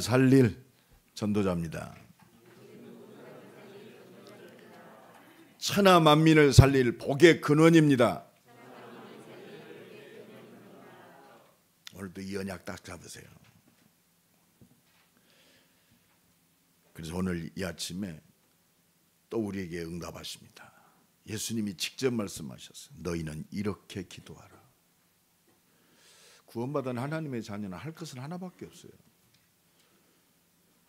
살릴 전도자입니다. 천하 만민을 살릴 복의 근원입니다. 오늘도 이 언약 딱 잡으세요. 그래서 오늘 이 아침에 또 우리에게 응답하십니다. 예수님이 직접 말씀하셨어요. 너희는 이렇게 기도하라. 구원받은 하나님의 자녀는 할 것은 하나밖에 없어요.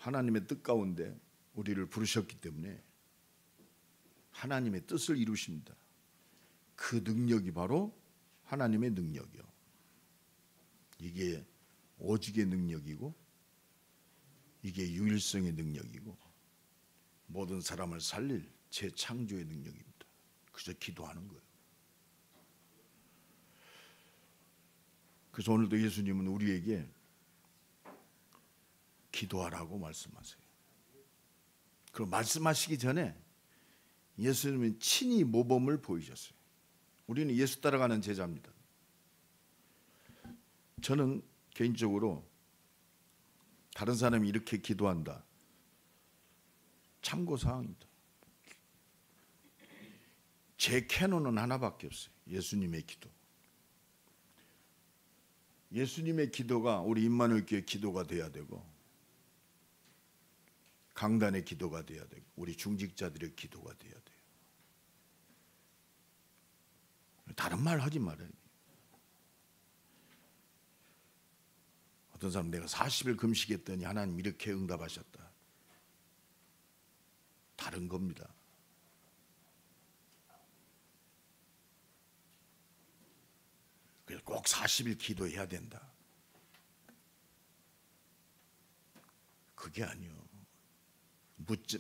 하나님의 뜻 가운데 우리를 부르셨기 때문에 하나님의 뜻을 이루십니다. 그 능력이 바로 하나님의 능력이요. 이게 오직의 능력이고 이게 유일성의 능력이고 모든 사람을 살릴 재창조의 능력입니다. 그저 기도하는 거예요. 그래서 오늘도 예수님은 우리에게 기도하라고 말씀하세요. 그럼 말씀하시기 전에 예수님은 친히 모범을 보이셨어요. 우리는 예수 따라가는 제자입니다. 저는 개인적으로 다른 사람이 이렇게 기도한다. 참고사항입니다. 제 캐논은 하나밖에 없어요. 예수님의 기도. 예수님의 기도가 우리 임마누엘 교회 기도가 돼야 되고 강단의 기도가 돼야 되고 우리 중직자들의 기도가 돼야 돼요. 다른 말 하지 말아요. 어떤 사람 내가 40일 금식했더니 하나님 이렇게 응답하셨다. 다른 겁니다. 그래서 꼭 40일 기도해야 된다. 그게 아니요.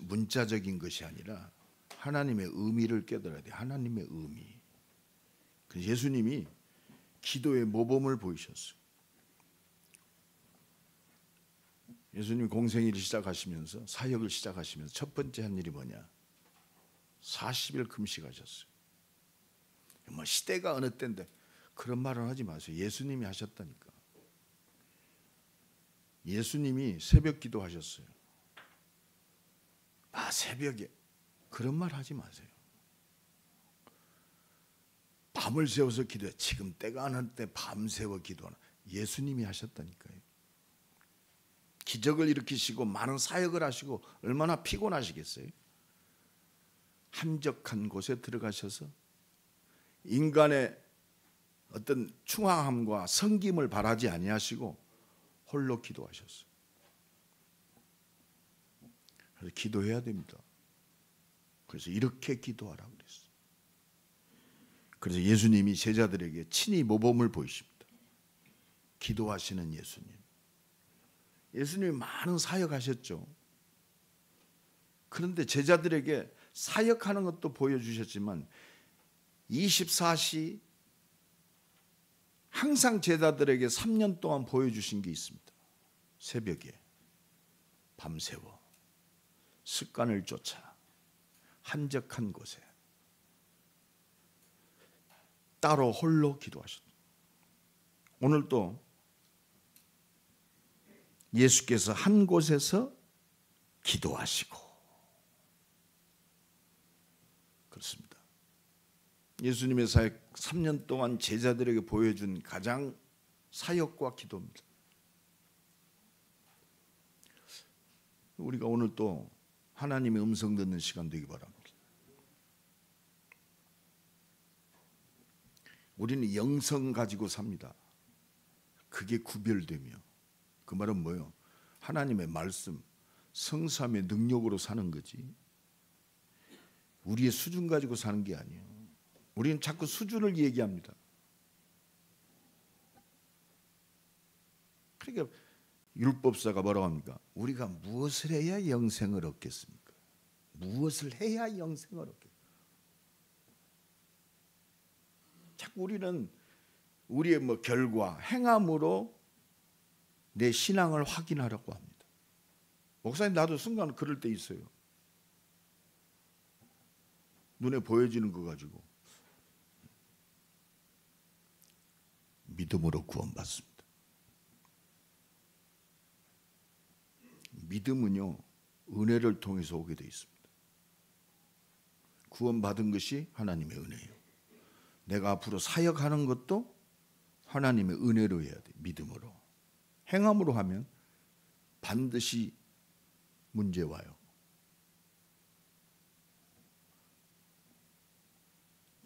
문자적인 것이 아니라 하나님의 의미를 깨달아야 돼요. 하나님의 의미. 그래서 예수님이 기도의 모범을 보이셨어요. 예수님 공생일을 시작하시면서 사역을 시작하시면서 첫 번째 한 일이 뭐냐? 40일 금식하셨어요. 뭐 시대가 어느 때인데 그런 말은 하지 마세요. 예수님이 하셨다니까. 예수님이 새벽 기도하셨어요. 새벽에 그런 말 하지 마세요. 밤을 새워서 기도해. 지금 때가 안 할 때 밤새워 기도하는 예수님이 하셨다니까요. 기적을 일으키시고 많은 사역을 하시고 얼마나 피곤하시겠어요. 한적한 곳에 들어가셔서 인간의 어떤 충황함과 성김을 바라지 아니하시고 홀로 기도하셨어요. 그래서 기도해야 됩니다. 그래서 이렇게 기도하라고 그랬어요. 그래서 예수님이 제자들에게 친히 모범을 보이십니다. 기도하시는 예수님. 예수님이 많은 사역하셨죠. 그런데 제자들에게 사역하는 것도 보여주셨지만 24시 항상 제자들에게 3년 동안 보여주신 게 있습니다. 새벽에 밤새워 습관을 쫓아 한적한 곳에 따로 홀로 기도하셨다. 오늘도 예수께서 한 곳에서 기도하시고 그렇습니다. 예수님의 사역 3년 동안 제자들에게 보여준 가장 사역과 기도입니다. 우리가 오늘 또 하나님의 음성 듣는 시간 되기 바랍니다. 우리는 영성 가지고 삽니다. 그게 구별되며 그 말은 뭐예요? 하나님의 말씀, 성삼의 능력으로 사는 거지 우리의 수준 가지고 사는 게 아니에요. 우리는 자꾸 수준을 얘기합니다. 그러니까 율법사가 뭐라고 합니까? 우리가 무엇을 해야 영생을 얻겠습니까? 무엇을 해야 영생을 얻겠습니까? 자꾸 우리는 우리의 결과, 행함으로 내 신앙을 확인하려고 합니다. 목사님 나도 순간 그럴 때 있어요. 눈에 보여지는 거 가지고 믿음으로 구원받습니다. 믿음은요, 은혜를 통해서 오게 돼 있습니다. 구원받은 것이 하나님의 은혜예요. 내가 앞으로 사역하는 것도 하나님의 은혜로 해야 돼. 믿음으로. 행함으로 하면 반드시 문제 와요.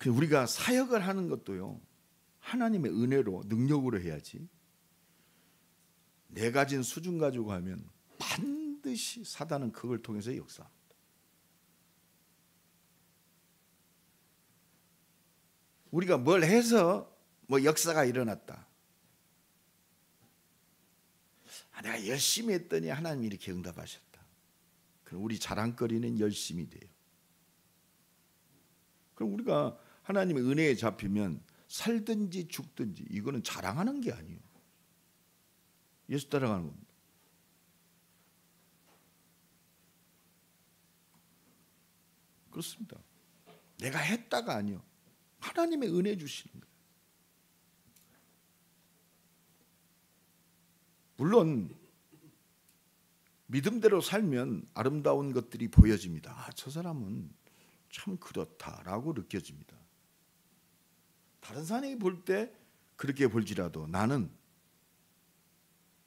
우리가 사역을 하는 것도요, 하나님의 은혜로, 능력으로 해야지. 내 가진 수준 가지고 하면 반드시 사단은 그걸 통해서 역사합니다. 우리가 뭘 해서 뭐 역사가 일어났다. 내가 열심히 했더니 하나님이 이렇게 응답하셨다. 그럼 우리 자랑거리는 열심히 돼요. 그럼 우리가 하나님의 은혜에 잡히면 살든지 죽든지 이거는 자랑하는 게 아니에요. 예수 따라가는 겁니다. 그렇습니다. 내가 했다가 아니요. 하나님의 은혜 주시는 거예요. 물론 믿음대로 살면 아름다운 것들이 보여집니다. 아, 저 사람은 참 그렇다라고 느껴집니다. 다른 사람이 볼 때 그렇게 볼지라도 나는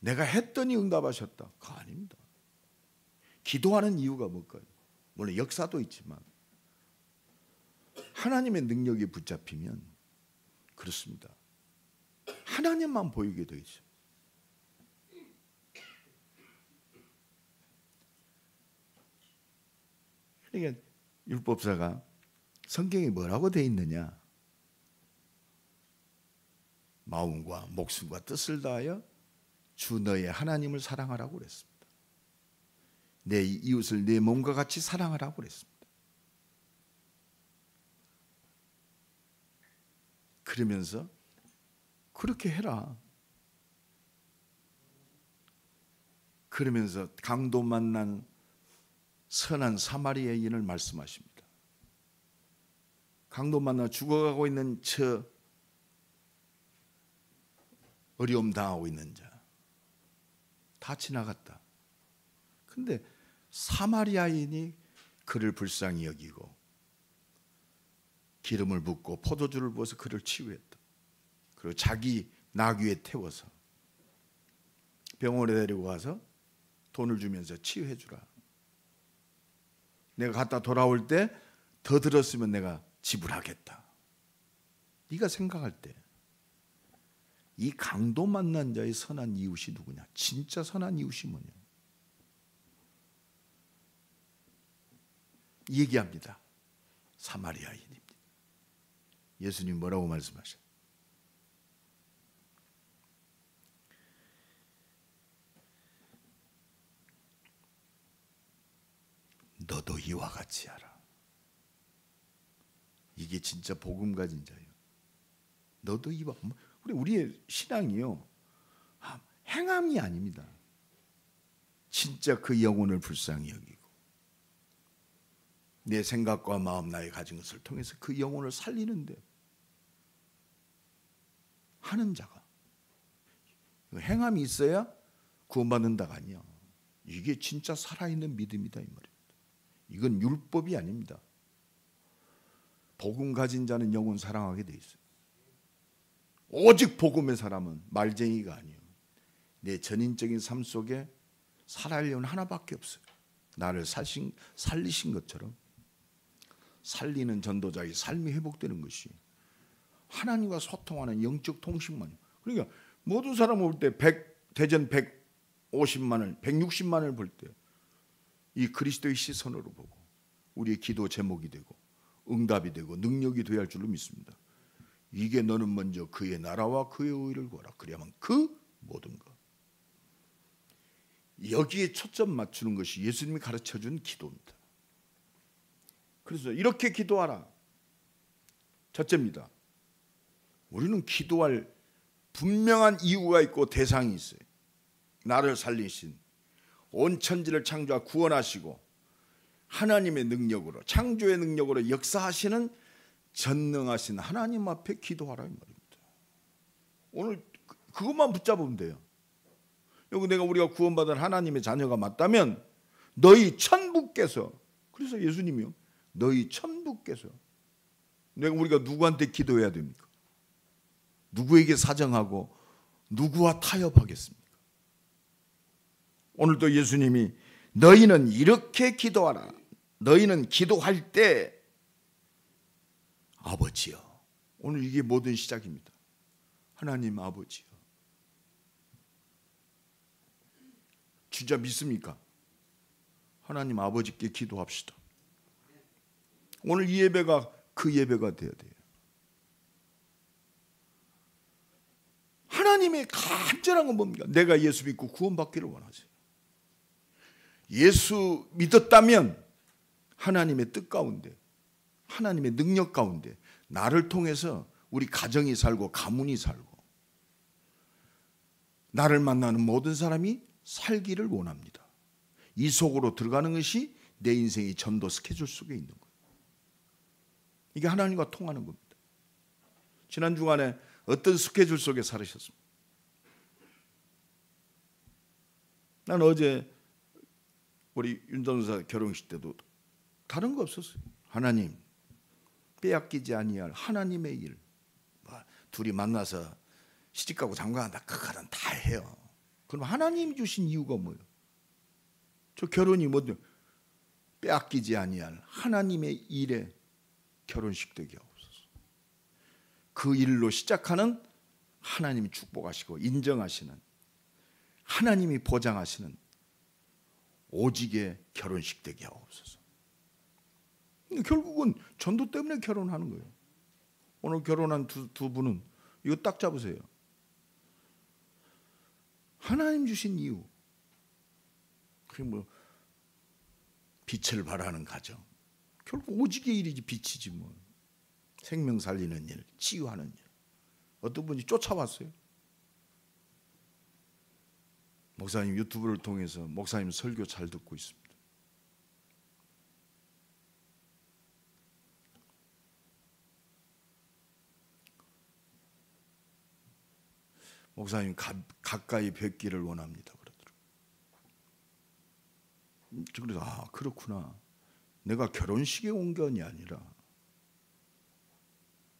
내가 했더니 응답하셨다. 그거 아닙니다. 기도하는 이유가 뭘까요? 물론 역사도 있지만 하나님의 능력이 붙잡히면 그렇습니다. 하나님만 보이게 되어 있어요. 그러니까 율법사가 성경에 뭐라고 되어 있느냐? 마음과 목숨과 뜻을 다하여 주 너의 하나님을 사랑하라고 그랬습니다. 내 이웃을 내 몸과 같이 사랑하라고 그랬습니다. 그러면서 그렇게 해라. 그러면서 강도 만난 선한 사마리아인을 말씀하십니다. 강도 만나 죽어가고 있는 저 어려움 당하고 있는 자 다 지나갔다. 근데 사마리아인이 그를 불쌍히 여기고 기름을 붓고 포도주를 부어서 그를 치유했다. 그리고 자기 나귀에 태워서 병원에 데리고 가서 돈을 주면서 치유해 주라. 내가 갔다 돌아올 때 더 들었으면 내가 지불하겠다. 네가 생각할 때 이 강도 만난 자의 선한 이웃이 누구냐? 진짜 선한 이웃이 뭐냐? 얘기합니다. 사마리아인입니다. 예수님 뭐라고 말씀하셔? 너도 이와 같이 하라. 이게 진짜 복음 가진 자예요. 너도 이와, 우리의 신앙이요, 행함이 아닙니다. 진짜 그 영혼을 불쌍히 여기고 내 생각과 마음, 나의 가진 것을 통해서 그 영혼을 살리는데 하는 자가, 행함이 있어야 구원받는다가 아니야. 이게 진짜 살아있는 믿음이다 이 말입니다. 이건 율법이 아닙니다. 복음 가진 자는 영혼 사랑하게 돼 있어요. 오직 복음의 사람은 말쟁이가 아니에요. 내 전인적인 삶 속에 살아야 할 영은 하나밖에 없어요. 나를 살리신 것처럼 살리는 전도자의 삶이 회복되는 것이 하나님과 소통하는 영적 통신만이에요. 그러니까 모든 사람 올 때 대전 150만을 160만을 볼 때 이 그리스도의 시선으로 보고 우리의 기도 제목이 되고 응답이 되고 능력이 되어야 할 줄로 믿습니다. 이게 너는 먼저 그의 나라와 그의 의를 구하라. 그래야만 그 모든 것. 여기에 초점 맞추는 것이 예수님이 가르쳐준 기도입니다. 그래서 이렇게 기도하라. 첫째입니다. 우리는 기도할 분명한 이유가 있고 대상이 있어요. 나를 살리신 온 천지를 창조하 구원하시고 하나님의 능력으로, 창조의 능력으로 역사하시는 전능하신 하나님 앞에 기도하라 이 말입니다. 오늘 그것만 붙잡으면 돼요. 여기 내가 우리가 구원받은 하나님의 자녀가 맞다면 너희 천부께서, 그래서 예수님이요, 너희 천부께서, 내가 우리가 누구한테 기도해야 됩니까? 누구에게 사정하고 누구와 타협하겠습니까? 오늘도 예수님이 너희는 이렇게 기도하라. 너희는 기도할 때 아버지여. 오늘 이게 모든 시작입니다. 하나님 아버지여. 진짜 믿습니까? 하나님 아버지께 기도합시다. 오늘 이 예배가 그 예배가 되어야 돼요. 하나님의 간절한 건 뭡니까? 내가 예수 믿고 구원받기를 원하세요. 예수 믿었다면 하나님의 뜻 가운데, 하나님의 능력 가운데 나를 통해서 우리 가정이 살고 가문이 살고 나를 만나는 모든 사람이 살기를 원합니다. 이 속으로 들어가는 것이 내 인생의 전도 스케줄 속에 있는 거예요. 이게 하나님과 통하는 겁니다. 지난 주간에 어떤 스케줄 속에 살으셨습니까? 난 어제 우리 윤정사 결혼식 때도 다른 거 없었어요. 하나님, 빼앗기지 아니할 하나님의 일. 둘이 만나서 시집가고 장가간다, 그거는 다 해요. 그럼 하나님이 주신 이유가 뭐예요? 저 결혼이 뭐죠? 빼앗기지 아니할 하나님의 일에 결혼식 되게 하옵소서. 그 일로 시작하는 하나님이 축복하시고 인정하시는, 하나님이 보장하시는 오직의 결혼식 되게 하옵소서. 결국은 전도 때문에 결혼하는 거예요. 오늘 결혼한 두 분은 이거 딱 잡으세요. 하나님 주신 이유. 그리고 뭐 빛을 발하는 가정. 결국 오직의 일이지, 빛이지 뭐. 생명 살리는 일, 치유하는 일. 어떤 분이 쫓아왔어요. 목사님 유튜브를 통해서 목사님 설교 잘 듣고 있습니다. 목사님 가까이 뵙기를 원합니다. 그래서 아, 그렇구나. 내가 결혼식에 온 게 아니라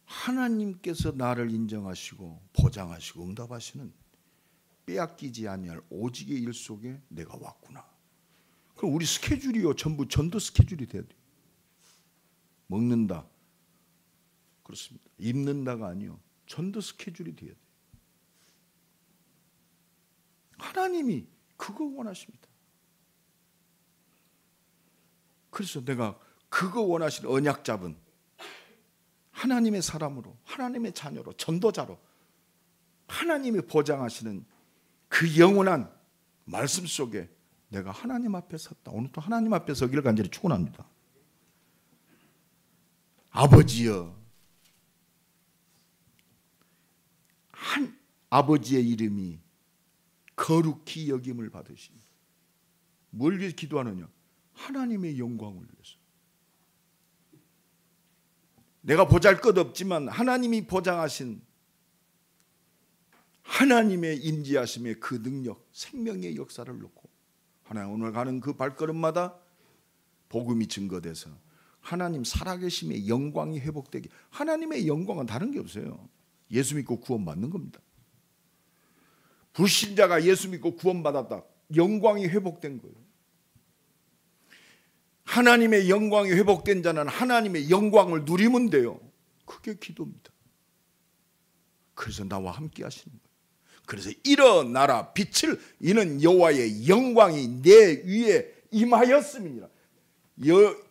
하나님께서 나를 인정하시고 보장하시고 응답하시는 빼앗기지 아니할 오직의 일 속에 내가 왔구나. 그럼 우리 스케줄이요, 전부 전도 스케줄이 돼야 돼요. 먹는다, 그렇습니다. 입는다가 아니요, 전도 스케줄이 돼야 돼요. 하나님이 그거 원하십니다. 그래서 내가 그거 원하시는 언약 잡은 하나님의 사람으로, 하나님의 자녀로, 전도자로 하나님이 보장하시는 그 영원한 말씀 속에 내가 하나님 앞에 섰다. 오늘 또 하나님 앞에 서기를 간절히 축원합니다. 아버지여, 한 아버지의 이름이 거룩히 여김을 받으시니, 뭘 위해 기도하느냐? 하나님의 영광을 위해서. 내가 보잘것없지만 하나님이 보장하신 하나님의 인지하심의 그 능력, 생명의 역사를 놓고 하나님 오늘 가는 그 발걸음마다 복음이 증거돼서 하나님 살아계심의 영광이 회복되게. 하나님의 영광은 다른 게 없어요. 예수 믿고 구원받는 겁니다. 불신자가 예수 믿고 구원받았다, 영광이 회복된 거예요. 하나님의 영광이 회복된 자는 하나님의 영광을 누리면 돼요. 그게 기도입니다. 그래서 나와 함께 하시는 거예요. 그래서 일어나라, 빛을, 이는 여호와의 영광이 내 위에 임하였음이니라.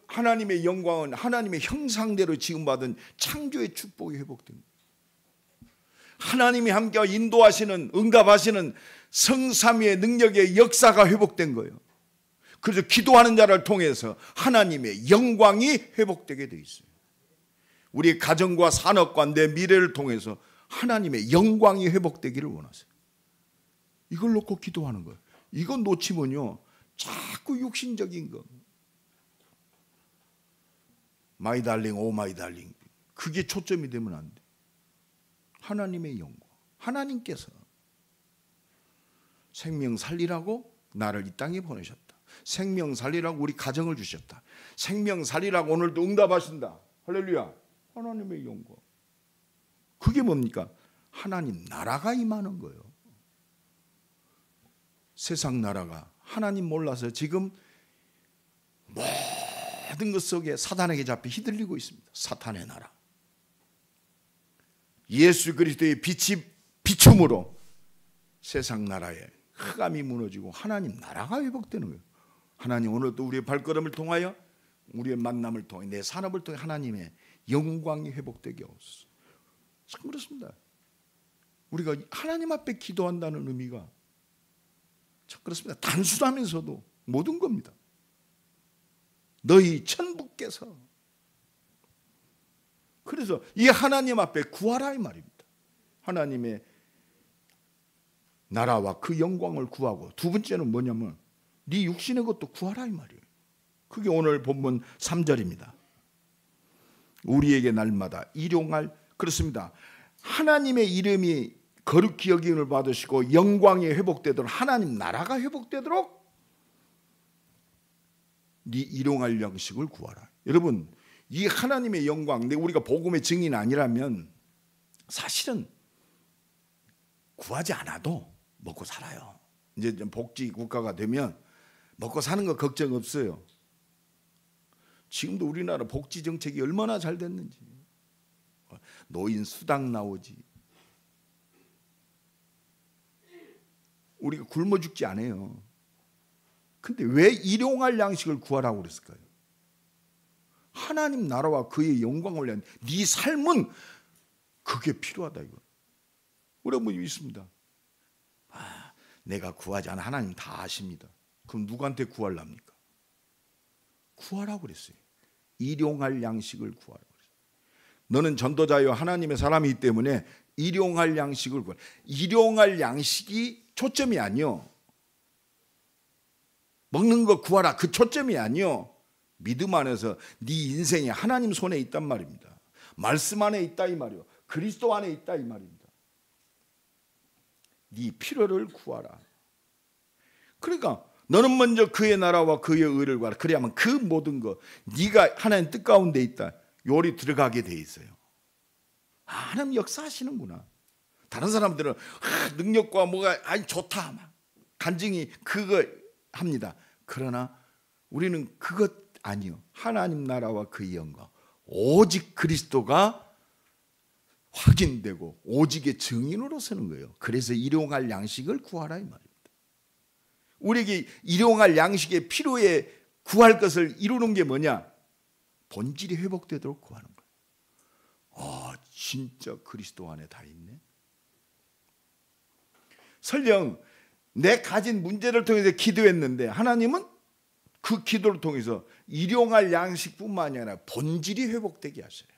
하나님의 영광은 하나님의 형상대로 지음받은 창조의 축복이 회복된 거예요. 하나님이 함께 인도하시는, 응답하시는 성삼위의 능력의 역사가 회복된 거예요. 그래서 기도하는 자를 통해서 하나님의 영광이 회복되게 돼 있어요. 우리 가정과 산업과 내 미래를 통해서 하나님의 영광이 회복되기를 원하세요. 이걸 놓고 기도하는 거예요. 이건 놓치면요, 자꾸 육신적인 거, 마이 달링, 오 마이 달링, 그게 초점이 되면 안 돼. 하나님의 영광, 하나님께서 생명 살리라고 나를 이 땅에 보내셨다. 생명 살리라고 우리 가정을 주셨다. 생명 살리라고 오늘도 응답하신다. 할렐루야. 하나님의 영광. 그게 뭡니까? 하나님 나라가 임하는 거예요. 세상 나라가 하나님 몰라서 지금 모든 것 속에 사단에게 잡혀 휘둘리고 있습니다. 사탄의 나라. 예수 그리스도의 빛이 비춤으로 세상 나라에 흑암이 무너지고 하나님 나라가 회복되는 거예요. 하나님 오늘도 우리의 발걸음을 통하여 우리의 만남을 통해 내 산업을 통해 하나님의 영광이 회복되게 하옵소서. 참 그렇습니다. 우리가 하나님 앞에 기도한다는 의미가 참 그렇습니다. 단순하면서도 모든 겁니다. 너희 천부께서. 그래서 이 하나님 앞에 구하라 이 말입니다. 하나님의 나라와 그 영광을 구하고, 두 번째는 뭐냐면 네 육신의 것도 구하라 이 말이에요. 그게 오늘 본문 3절입니다. 우리에게 날마다 일용할, 그렇습니다. 하나님의 이름이 거룩히 여김을 받으시고 영광이 회복되도록, 하나님 나라가 회복되도록 네 일용할 양식을 구하라. 여러분, 이 하나님의 영광, 우리가 복음의 증인 아니라면 사실은 구하지 않아도 먹고 살아요. 이제 복지 국가가 되면 먹고 사는 거 걱정 없어요. 지금도 우리나라 복지 정책이 얼마나 잘 됐는지. 노인 수당 나오지. 우리가 굶어 죽지 않아요. 근데 왜 일용할 양식을 구하라고 그랬을까요? 하나님 나라와 그의 영광을 위한 네 삶은 그게 필요하다 이거. 어려운 분이 있습니다. 내가 구하지 않아 하나님 다 아십니다. 그럼 누구한테 구하랍니까? 구하라고 그랬어요. 일용할 양식을 구하라고 그랬어요. 너는 전도자여 하나님의 사람이기 때문에 일용할 양식을 구하라. 일용할 양식이 초점이 아니요. 먹는 거 구하라 그 초점이 아니요. 믿음 안에서 네 인생이 하나님 손에 있단 말입니다. 말씀 안에 있다 이 말이요. 그리스도 안에 있다 이 말입니다. 네 필요를 구하라. 그러니까 너는 먼저 그의 나라와 그의 의를 구하라. 그래야만 그 모든 거 네가 하나님 뜻 가운데 있다. 요리 들어가게 돼 있어요. 하나님 역사하시는구나. 다른 사람들은 능력과 뭐가 좋다 막 간증이 그거 합니다. 그러나 우리는 그것 아니요. 하나님 나라와 그의 영광, 오직 그리스도가 확인되고 오직의 증인으로 서는 거예요. 그래서 일용할 양식을 구하라 이 말입니다. 우리에게 일용할 양식의 필요에 구할 것을 이루는 게 뭐냐? 본질이 회복되도록 구하는 거예요. 진짜 그리스도 안에 다 있네. 설령 내 가진 문제를 통해서 기도했는데 하나님은 그 기도를 통해서 일용할 양식뿐만이 아니라 본질이 회복되게 하셔요.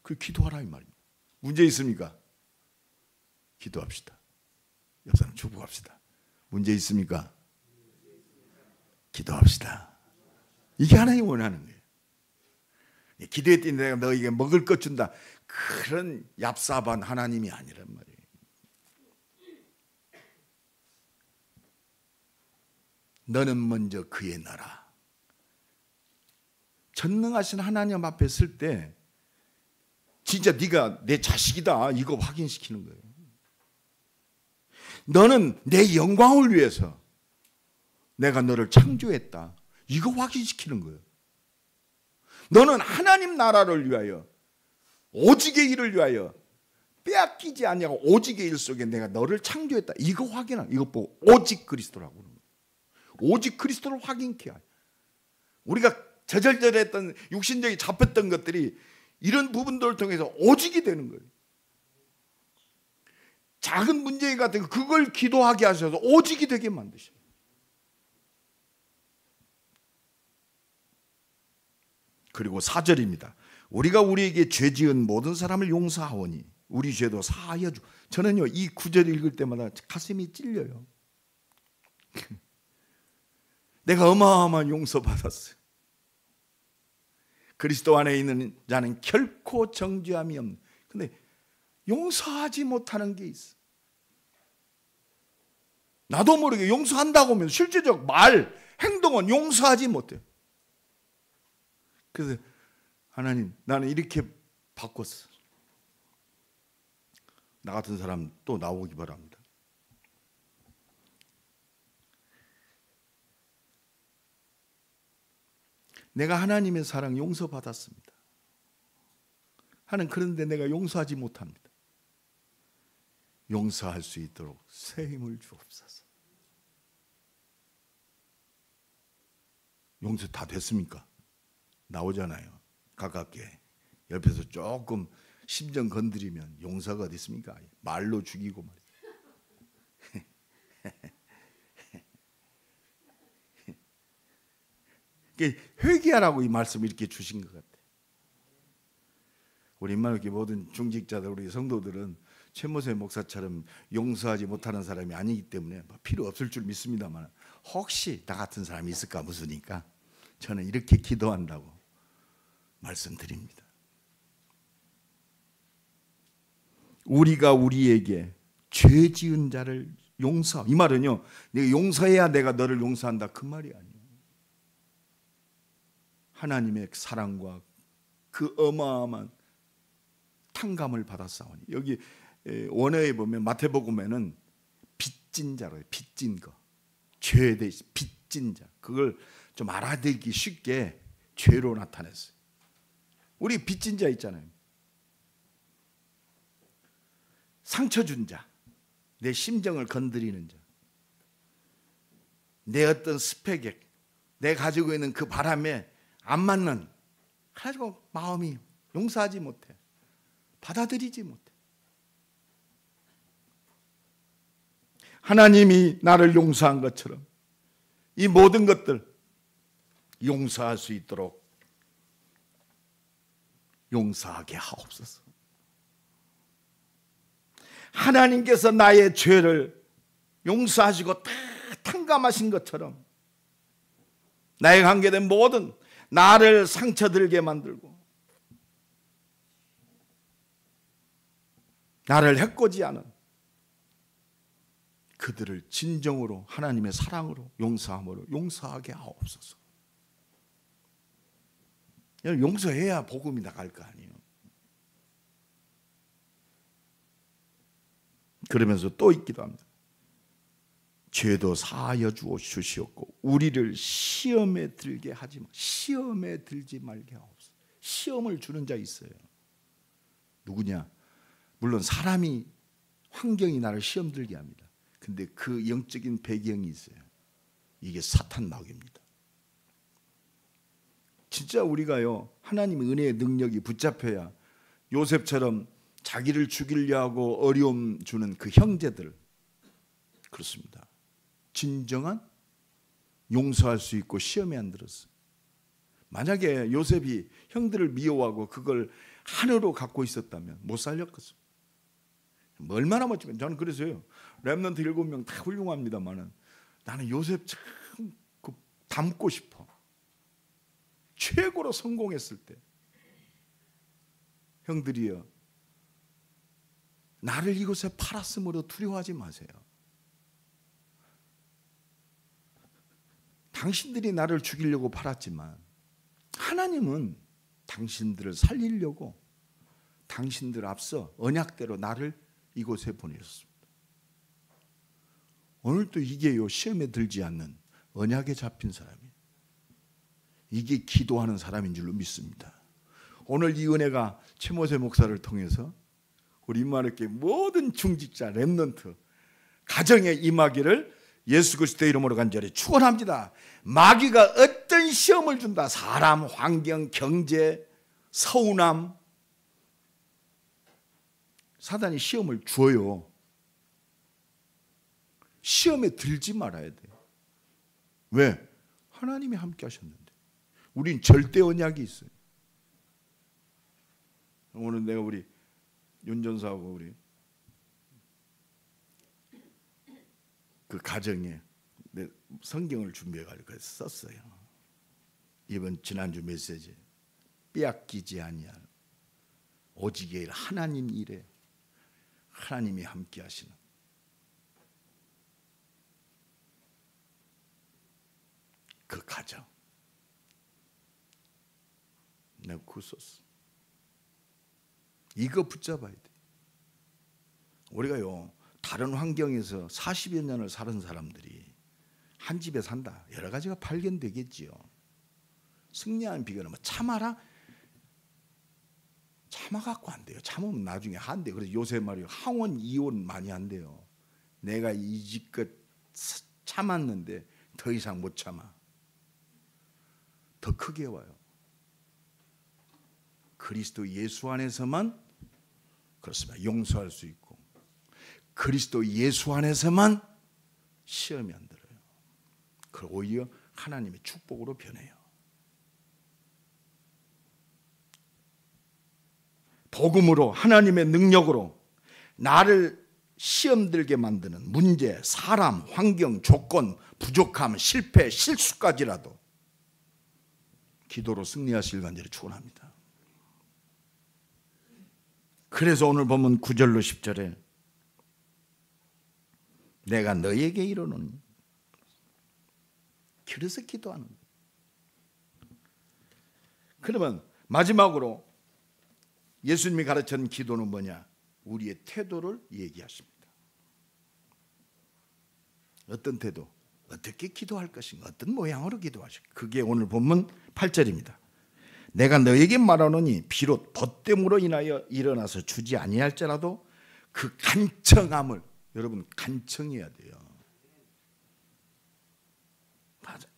그 기도하라 이 말입니다. 문제 있습니까? 기도합시다. 옆 사람 축복합시다. 문제 있습니까? 기도합시다. 이게 하나님 원하는 거예요. 기도했더니 내가 너에게 먹을 것 준다. 그런 얍삽한 하나님이 아니란 말이에요. 너는 먼저 그의 나라. 전능하신 하나님 앞에 설 때 진짜 네가 내 자식이다 이거 확인시키는 거예요. 너는 내 영광을 위해서 내가 너를 창조했다 이거 확인시키는 거예요. 너는 하나님 나라를 위하여 오직의 일을 위하여 빼앗기지 아니하고 오직의 일 속에 내가 너를 창조했다 이거 확인하는, 이것 보고 오직 그리스도라고 그러는 거예요. 오직 그리스도를 확인케 하여 우리가 저절저절했던 육신적이 잡혔던 것들이 이런 부분들을 통해서 오직이 되는 거예요. 작은 문제 같은 거 그걸 기도하게 하셔서 오직이 되게 만드셔요. 그리고 4절입니다. 우리가 우리에게 죄 지은 모든 사람을 용서하오니 우리 죄도 사하여 주. 저는요 이 9절 읽을 때마다 가슴이 찔려요. 내가 어마어마한 용서받았어요. 그리스도 안에 있는 자는 결코 정죄함이 없는. 근데 용서하지 못하는 게 있어. 나도 모르게 용서한다고 하면 실제적 말, 행동은 용서하지 못해요. 그래서 하나님, 나는 이렇게 바꿨어. 나 같은 사람 또 나오기 바랍니다. 내가 하나님의 사랑 용서받았습니다. 하는 그런데 내가 용서하지 못합니다. 용서할 수 있도록 새 힘을 주옵소서. 용서 다 됐습니까? 나오잖아요. 가깝게. 옆에서 조금 심정 건드리면 용서가 어디 있습니까? 말로 죽이고 말이에요. 회개하라고 이 말씀을 이렇게 주신 것 같아요. 우리 이렇게 모든 중직자들, 우리 성도들은 최모세 목사처럼 용서하지 못하는 사람이 아니기 때문에 필요 없을 줄 믿습니다만, 혹시 나 같은 사람이 있을까 무서우니까 저는 이렇게 기도한다고 말씀드립니다. 우리가 우리에게 죄 지은 자를 용서. 이 말은요, 내가 용서해야 내가 너를 용서한다 그 말이 아니에요. 하나님의 사랑과 그 어마어마한 탕감을 받았사오니. 여기 원어에 보면 마태복음에는 빚진 자로 해요. 빚진 거. 죄에 대해서 빚진 자. 그걸 좀 알아들기 쉽게 죄로 나타냈어요. 우리 빚진 자 있잖아요. 상처 준 자. 내 심정을 건드리는 자. 내 어떤 스펙에, 내 가지고 있는 그 바람에 안 맞는, 가지고 마음이 용서하지 못해. 받아들이지 못해. 하나님이 나를 용서한 것처럼 이 모든 것들 용서할 수 있도록 용서하게 하옵소서. 하나님께서 나의 죄를 용서하시고 다 탕감하신 것처럼 나에 관계된 모든 나를 상처들게 만들고 나를 해코지하는 그들을 진정으로 하나님의 사랑으로 용서함으로 용서하게 하옵소서. 용서해야 복음이 나갈 거 아니에요. 그러면서 또 있기도 합니다. 죄도 사하여 주시옵고 우리를 시험에 들게 하지 마. 시험에 들지 말게 하옵소서. 시험을 주는 자 있어요. 누구냐? 물론 사람이, 환경이 나를 시험 들게 합니다. 근데 그 영적인 배경이 있어요. 이게 사탄 마귀입니다. 진짜 우리가요, 하나님의 은혜의 능력이 붙잡혀야 요셉처럼 자기를 죽이려 하고 어려움 주는 그 형제들, 그렇습니다. 진정한 용서할 수 있고 시험에 안 들었어요. 만약에 요셉이 형들을 미워하고 그걸 한으로 갖고 있었다면 못 살렸겠어요. 얼마나 멋지면. 저는 그래서요, 렘넌트 7명 다 훌륭합니다만 나는 요셉 참 닮고 싶어. 최고로 성공했을 때 형들이여, 나를 이곳에 팔았으므로 두려워하지 마세요. 당신들이 나를 죽이려고 팔았지만 하나님은 당신들을 살리려고 당신들 앞서 언약대로 나를 이곳에 보내셨습니다. 오늘도 이게요, 시험에 들지 않는 언약에 잡힌 사람이에요. 이게 기도하는 사람인 줄로 믿습니다. 오늘 이 은혜가 최모세 목사를 통해서 우리 임마누엘 모든 중직자 렘넌트 가정에 임하기를 예수 그리스도의 이름으로 간절히 축원합니다. 마귀가 어떤 시험을 준다, 사람, 환경, 경제, 서운함, 사단이 시험을 줘요. 시험에 들지 말아야 돼요. 왜? 하나님이 함께 하셨는데. 우린 절대 언약이 있어요. 오늘 내가 우리 윤전사하고 우리 그 가정에 내 성경을 준비해가지고 썼어요. 이번 지난주 메시지, 빼앗기지 아니할 오직의 일, 하나님 일에 하나님이 함께 하시는. 가정, 내 구소스, 이거 붙잡아야 돼. 우리가요, 다른 환경에서 40여 년을 사는 사람들이 한 집에 산다, 여러 가지가 발견되겠지요. 승리하는 비결은 뭐 참아라? 참아갖고 안 돼요. 참으면 나중에 한대요. 그래서 요새 말이요, 항원 이혼 많이 한대요. 내가 이지껏 참았는데 더 이상 못 참아. 더 크게 와요. 그리스도 예수 안에서만 그렇습니다. 용서할 수 있고, 그리스도 예수 안에서만 시험이 안 들어요. 그리고 오히려 하나님의 축복으로 변해요. 복음으로, 하나님의 능력으로 나를 시험 들게 만드는 문제, 사람, 환경, 조건, 부족함, 실패, 실수까지라도 기도로 승리하시길 간절히 축원합니다. 그래서 오늘 보면 9절로 10절에 내가 너에게 이르노니, 그래서 기도하는 거예요. 그러면 마지막으로 예수님이 가르치는 기도는 뭐냐? 우리의 태도를 얘기하십니다. 어떤 태도? 어떻게 기도할 것인가? 어떤 모양으로 기도하실까? 그게 오늘 본문 8절입니다. 내가 너에게 말하노니 비록 벗됨으로 인하여 일어나서 주지 아니할지라도 그 간청함을, 여러분 간청해야 돼요.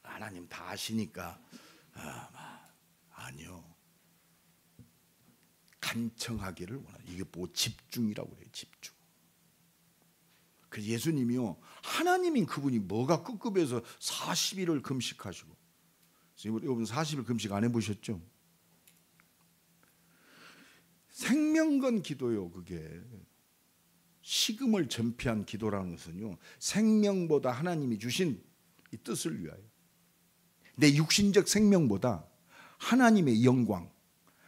하나님 다 아시니까 아니요. 간청하기를 원하는, 이게 뭐 집중이라고 그래요. 집중. 그래서 예수님이요, 하나님인 그분이 뭐가 급급해서 40일을 금식하시고, 여러분 40일 금식 안 해보셨죠? 생명건 기도요. 그게 식음을 전폐한 기도라는 것은요, 생명보다 하나님이 주신 이 뜻을 위하여, 내 육신적 생명보다 하나님의 영광,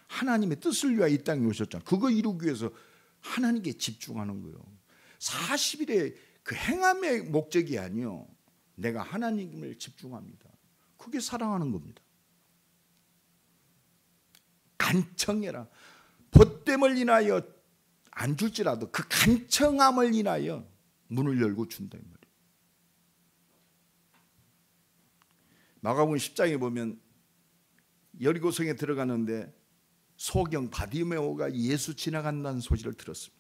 하나님의 뜻을 위하여 이 땅에 오셨잖아요. 그거 이루기 위해서 하나님께 집중하는 거예요. 40일의 그 행함의 목적이 아니요, 내가 하나님을 집중합니다. 그게 사랑하는 겁니다. 간청해라. 벗됨을 인하여 안 줄지라도 그 간청함을 인하여 문을 열고 준다 이 말이에요. 마가복음 10장에 보면 여리고성에 들어가는데 소경 바디메오가 예수 지나간다는 소식을 들었습니다.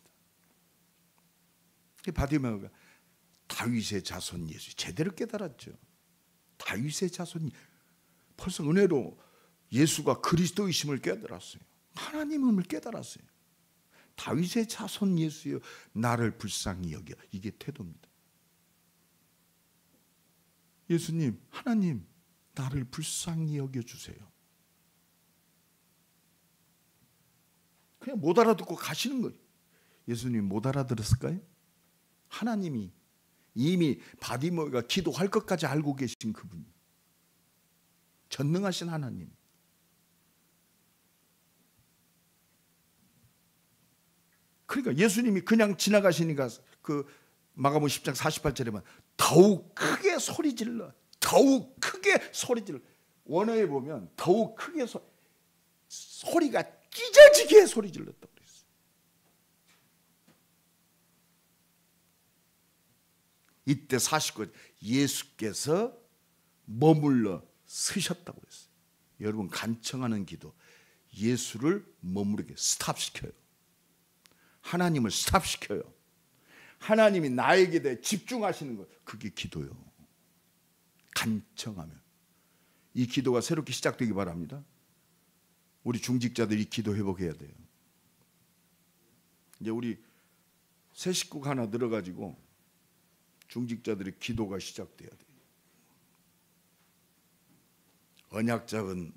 바디메오가 다윗의 자손 예수 제대로 깨달았죠. 다윗의 자손, 벌써 은혜로 예수가 그리스도이심을 깨달았어요. 하나님임을 깨달았어요. 다윗의 자손 예수여 나를 불쌍히 여겨. 이게 태도입니다. 예수님, 하나님 나를 불쌍히 여겨주세요. 그냥 못 알아듣고 가시는 거예요. 예수님 못 알아들었을까요? 하나님이 이미 바디메오가 기도할 것까지 알고 계신 그분, 전능하신 하나님. 그러니까 예수님이 그냥 지나가시니까 그 마가복음 10장 48절에만 더욱 크게 소리 질러, 더욱 크게 소리 질러. 원어에 보면 더욱 크게 소리가 찢어지게 소리 질렀다고 그랬어요. 이때 49절 예수께서 머물러 서셨다고 그랬어요. 여러분 간청하는 기도, 예수를 머무르게 스탑시켜요. 하나님을 스탑시켜요. 하나님이 나에게 대해 집중하시는 것, 그게 기도요. 간청하면. 이 기도가 새롭게 시작되기 바랍니다. 우리 중직자들이 기도 회복해야 돼요. 이제 우리 새 식구가 하나 늘어가지고 중직자들의 기도가 시작돼야 돼요. 언약작은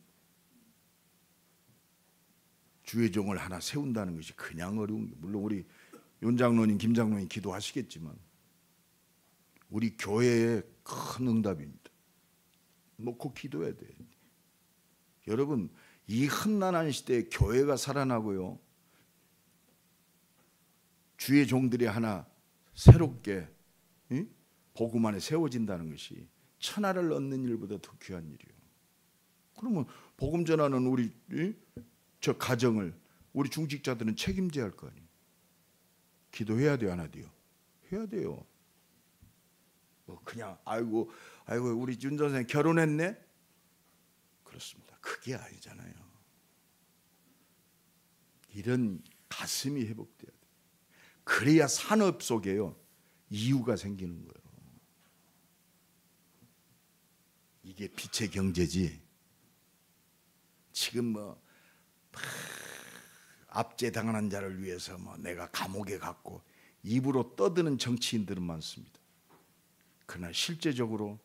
주의 종을 하나 세운다는 것이 그냥 어려운 게, 물론 우리 윤 장로님, 김 장로님 기도하시겠지만 우리 교회의 큰 응답입니다. 놓고 기도해야 돼요. 여러분 이 험난한 시대에 교회가 살아나고요, 주의 종들이 하나 새롭게 복음 안에 세워진다는 것이 천하를 얻는 일보다 더 귀한 일이요. 그러면 복음 전하는 우리 저 가정을 우리 중직자들은 책임져야 할 거 아니에요. 기도해야 돼요, 안 해야 돼요? 해야 돼요. 뭐 그냥 아이고 우리 윤 선생 결혼했네? 그렇습니다. 그게 아니잖아요. 이런 가슴이 회복돼야 돼요. 그래야 산업 속에요 이유가 생기는 거예요. 이게 빛의 경제지. 지금 뭐 압제당하는 자를 위해서 뭐 내가 감옥에 갔고 입으로 떠드는 정치인들은 많습니다. 그러나 실제적으로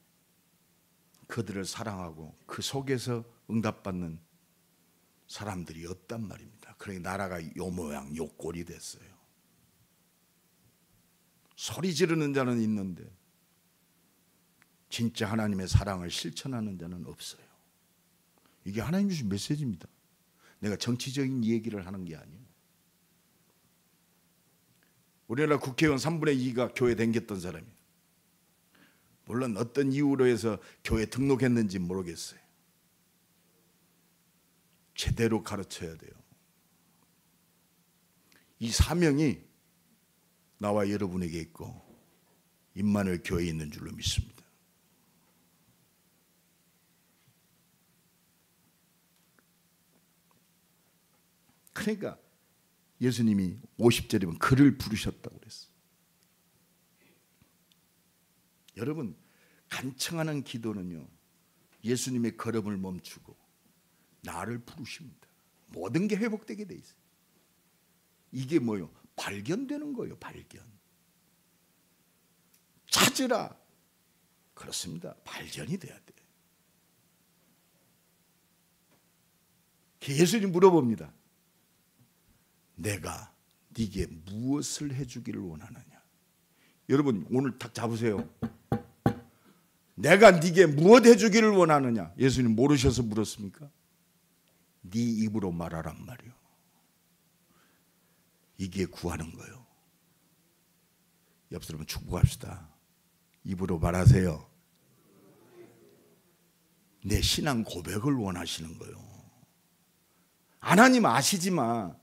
그들을 사랑하고 그 속에서 응답받는 사람들이 없단 말입니다. 그러니 나라가 요 모양 요 꼴이 됐어요. 소리 지르는 자는 있는데 진짜 하나님의 사랑을 실천하는 자는 없어요. 이게 하나님 주신 메시지입니다. 내가 정치적인 얘기를 하는 게 아니에요. 우리나라 국회의원 3분의 2가 교회 다녔던 사람이에요. 물론 어떤 이유로 해서 교회 등록했는지 모르겠어요. 제대로 가르쳐야 돼요. 이 사명이 나와 여러분에게 있고 임마누엘 교회에 있는 줄로 믿습니다. 그러니까 예수님이 50절이면 그를 부르셨다고 그랬어요. 여러분, 간청하는 기도는요 예수님의 걸음을 멈추고 나를 부르십니다. 모든 게 회복되게 돼 있어요. 이게 뭐요? 발견되는 거예요. 발견. 찾으라. 그렇습니다. 발견이 돼야 돼. 예수님 물어봅니다. 내가 네게 무엇을 해주기를 원하느냐? 여러분 오늘 딱 잡으세요. 내가 네게 무엇 해주기를 원하느냐? 예수님 모르셔서 물었습니까? 네 입으로 말하란 말이요. 이게 구하는 거예요. 옆 사람은 축복합시다. 입으로 말하세요. 내 신앙 고백을 원하시는 거예요. 하나님 아시지만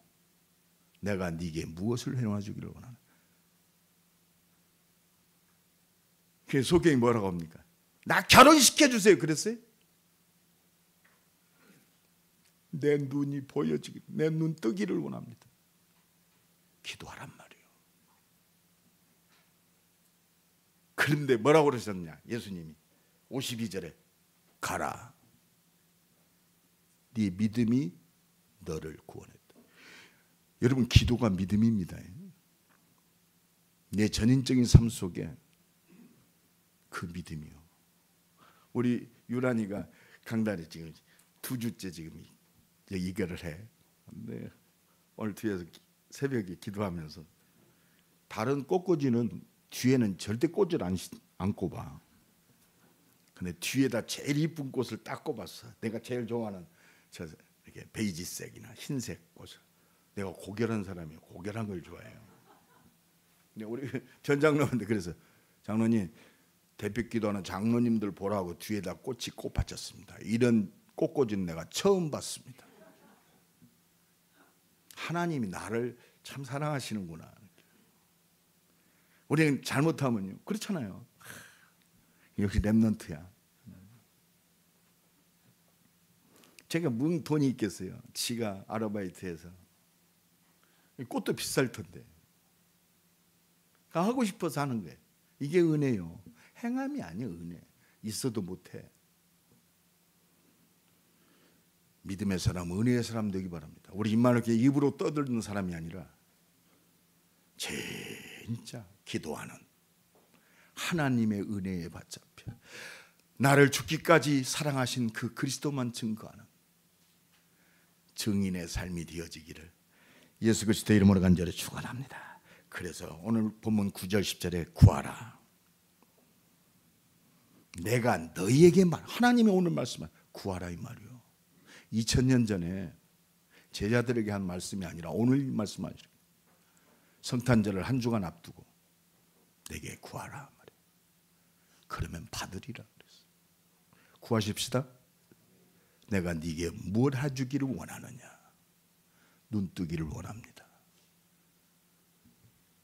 내가 네게 무엇을 해놔주기를 원하나. 그 소경이 뭐라고 합니까? 나 결혼시켜주세요 그랬어요? 내 눈이 보여지기, 내 눈 뜨기를 원합니다. 기도하란 말이에요. 그런데 뭐라고 그러셨냐? 예수님이 52절에 가라. 네 믿음이 너를 구원했다. 여러분 기도가 믿음입니다. 내 전인적인 삶 속에 그 믿음이요. 우리 유란이가 강단에 지금 2주째 지금 이거를 해. 근데 오늘 뒤에서 새벽에 기도하면서 다른 꽃꽂이는 뒤에는 절대 꽃을 안 꼽아. 근데 뒤에다 제일 이쁜 꽃을 딱 꼽았어. 내가 제일 좋아하는 저 이렇게 베이지색이나 흰색 꽃을. 내가 고결한 사람이에요. 고결한 걸 좋아해요. 근데 우리 전 장로한테 그래서 장로님 대표 기도하는 장로님들 보라고 뒤에다 꽃이 꽂아졌습니다. 이런 꽃꽂이는 내가 처음 봤습니다. 하나님이 나를 참 사랑하시는구나. 우리는 잘못하면요 그렇잖아요. 역시 랩런트야. 제가 문 돈이 있겠어요. 지가 아르바이트해서 꽃도 비쌀 텐데 하고 싶어서 하는 거예요. 이게 은혜요. 행함이 아니에요. 은혜. 있어도 못해. 믿음의 사람, 은혜의 사람 되기 바랍니다. 우리 임마누엘 입으로 떠드는 사람이 아니라 진짜 기도하는 하나님의 은혜에 받잡혀 나를 죽기까지 사랑하신 그 그리스도만 증거하는 증인의 삶이 되어지기를 예수 그리스도 이름으로 간절히 축원합니다. 그래서 오늘 본문 9절 10절에 구하라. 내가 너희에게 하나님이 오늘 말씀한 구하라 이 말이요. 2000년 전에 제자들에게 한 말씀이 아니라 오늘 말씀하시는 성탄절을 한 주간 앞두고 내게 구하라 말이에요. 그러면 받으리라 그랬어요. 구하십시다. 내가 네게 무엇 해주기를 원하느냐? 눈뜨기를 원합니다.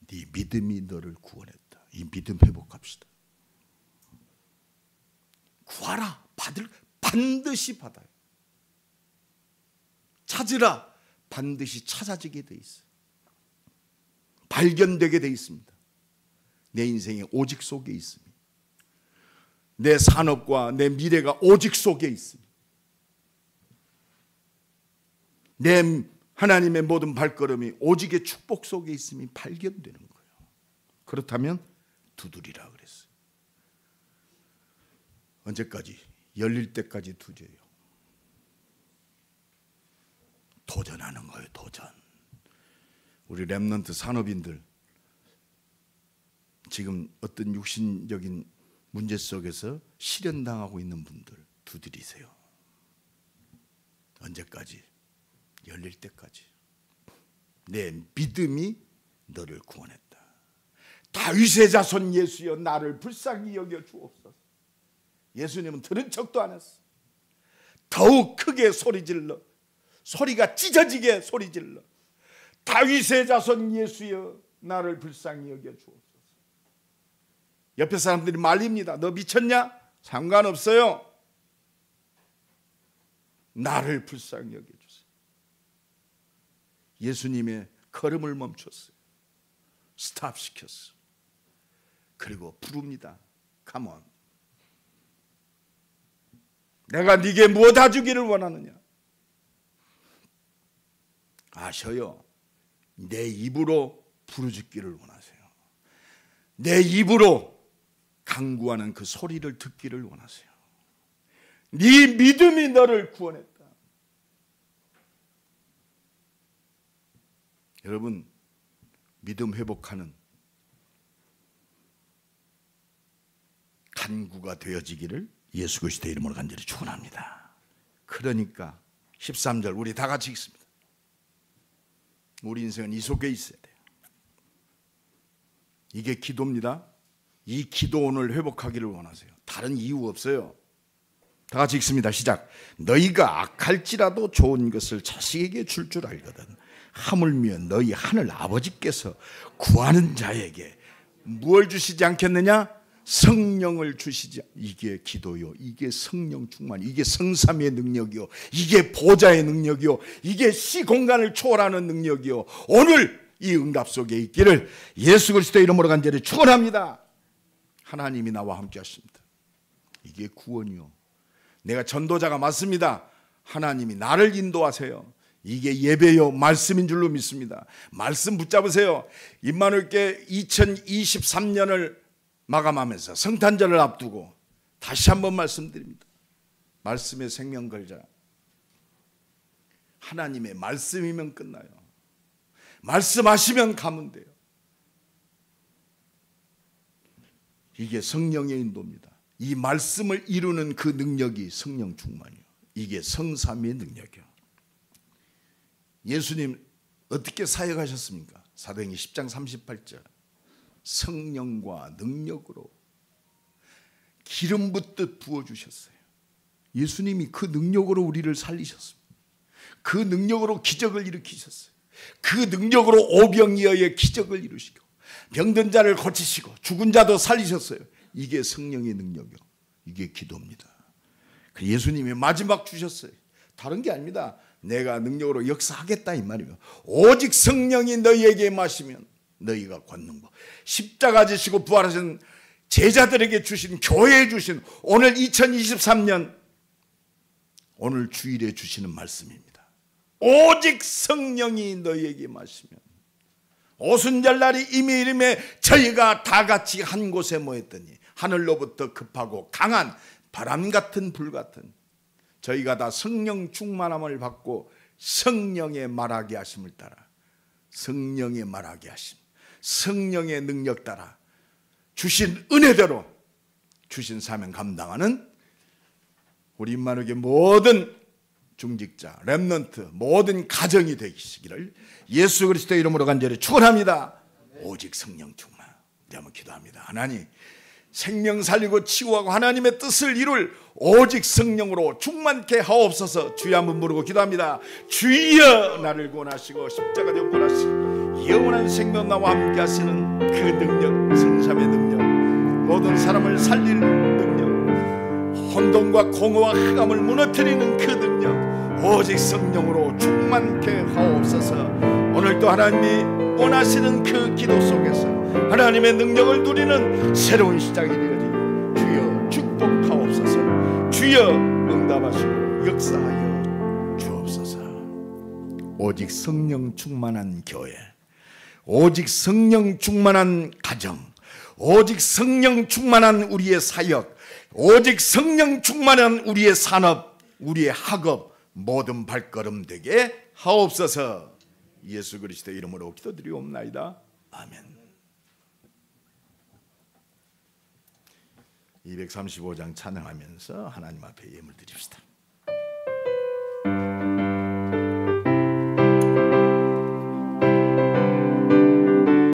네 믿음이 너를 구원했다. 이 믿음 회복합시다. 구하라. 반드시 받아요. 찾으라. 반드시 찾아지게 돼 있어요. 발견되게 돼 있습니다. 내 인생의 오직 속에 있습니다. 내 산업과 내 미래가 오직 속에 있습니다. 내 하나님의 모든 발걸음이 오직의 축복 속에 있음이 발견되는 거예요. 그렇다면 두드리라 그랬어요. 언제까지? 열릴 때까지 두드려요. 도전하는 거예요. 도전. 우리 렘넌트 산업인들 지금 어떤 육신적인 문제 속에서 실현당하고 있는 분들 두드리세요. 언제까지? 열릴 때까지. 내 믿음이 너를 구원했다. 다윗의 자손 예수여 나를 불쌍히 여겨 주옵소서. 예수님은 들은 척도 안 했어. 더욱 크게 소리질러. 소리가 찢어지게 소리질러. 다윗의 자손 예수여 나를 불쌍히 여겨 주옵소서. 옆에 사람들이 말립니다. 너 미쳤냐? 상관없어요. 나를 불쌍히 여겨 주세요. 예수님의 걸음을 멈췄어요. 스탑시켰어요. 그리고 부릅니다. Come on. 내가 네게 무엇 해주기를 원하느냐? 아셔요. 내 입으로 부르짖기를 원하세요. 내 입으로 간구하는 그 소리를 듣기를 원하세요. 네 믿음이 너를 구원했다. 여러분, 믿음 회복하는 간구가 되어지기를 예수 그리스도의 이름으로 간절히 축원합니다. 그러니까 13절 우리 다 같이 읽습니다. 우리 인생은 이 속에 있어야 돼요. 이게 기도입니다. 이 기도 오늘 회복하기를 원하세요. 다른 이유 없어요. 다 같이 읽습니다. 시작. 너희가 악할지라도 좋은 것을 자식에게 줄 줄 알거든. 하물며 너희 하늘 아버지께서 구하는 자에게 무엇을 주시지 않겠느냐? 성령을 주시지. 이게 기도요. 이게 성령 충만. 이게 성삼위의 능력이요. 이게 보좌의 능력이요. 이게 시공간을 초월하는 능력이요. 오늘 이 응답 속에 있기를 예수 그리스도의 이름으로 간절히 축원합니다. 하나님이 나와 함께 하십니다. 이게 구원이요. 내가 전도자가 맞습니다. 하나님이 나를 인도하세요. 이게 예배요 말씀인 줄로 믿습니다. 말씀 붙잡으세요. 임마누엘교회 2023년을 마감하면서 성탄절을 앞두고 다시 한번 말씀드립니다. 말씀에 생명 걸자. 하나님의 말씀이면 끝나요. 말씀하시면 가면 돼요. 이게 성령의 인도입니다. 이 말씀을 이루는 그 능력이 성령 충만이요. 이게 성삼위의 능력이요. 예수님 어떻게 사역하셨습니까? 사도행전 10장 38절 성령과 능력으로 기름 붓듯 부어주셨어요. 예수님이 그 능력으로 우리를 살리셨습니다. 그 능력으로 기적을 일으키셨어요. 그 능력으로 오병이어의 기적을 이루시고 병든 자를 고치시고 죽은 자도 살리셨어요. 이게 성령의 능력이요. 이게 기도입니다. 예수님이 마지막 주셨어요. 다른 게 아닙니다. 내가 능력으로 역사하겠다 이 말이에요. 오직 성령이 너희에게 마시면 너희가 권능 법. 십자가 지시고 부활하신 제자들에게 주신 교회에 주신 오늘 2023년 오늘 주일에 주시는 말씀입니다. 오직 성령이 너희에게 마시면 오순절날이 이미 이름에 저희가 다 같이 한 곳에 모였더니 하늘로부터 급하고 강한 바람 같은 불 같은 저희가 다 성령 충만함을 받고 성령의 말하게 하심을 따라 성령의 말하게 하심 성령의 능력 따라 주신 은혜대로 주신 사명 감당하는 우리 임마누엘교회 모든 중직자, 렘넌트, 모든 가정이 되시기를 예수 그리스도의 이름으로 간절히 축원합니다. 오직 성령 충만. 우리 한번 기도합니다. 하나님, 생명 살리고 치유하고 하나님의 뜻을 이룰 오직 성령으로 충만케 하옵소서. 주여 한번 부르고 기도합니다. 주여 나를 구원하시고 십자가 되어 구원하시고 영원한 생명 나와 함께 하시는 그 능력, 성삼의 능력, 모든 사람을 살릴 능력, 혼돈과 공허와 흑암을 무너뜨리는 그 능력, 오직 성령으로 충만케 하옵소서. 오늘도 하나님이 원하시는 그 기도 속에서 하나님의 능력을 누리는 새로운 시작이 되어지고 주여 축복하옵소서. 주여 응답하시고 역사하여 주옵소서. 오직 성령 충만한 교회, 오직 성령 충만한 가정, 오직 성령 충만한 우리의 사역, 오직 성령 충만한 우리의 산업, 우리의 학업, 모든 발걸음 되게 하옵소서. 예수 그리스도의 이름으로 기도드리옵나이다. 아멘. 235장 찬양하면서 하나님 앞에 예물 드립시다.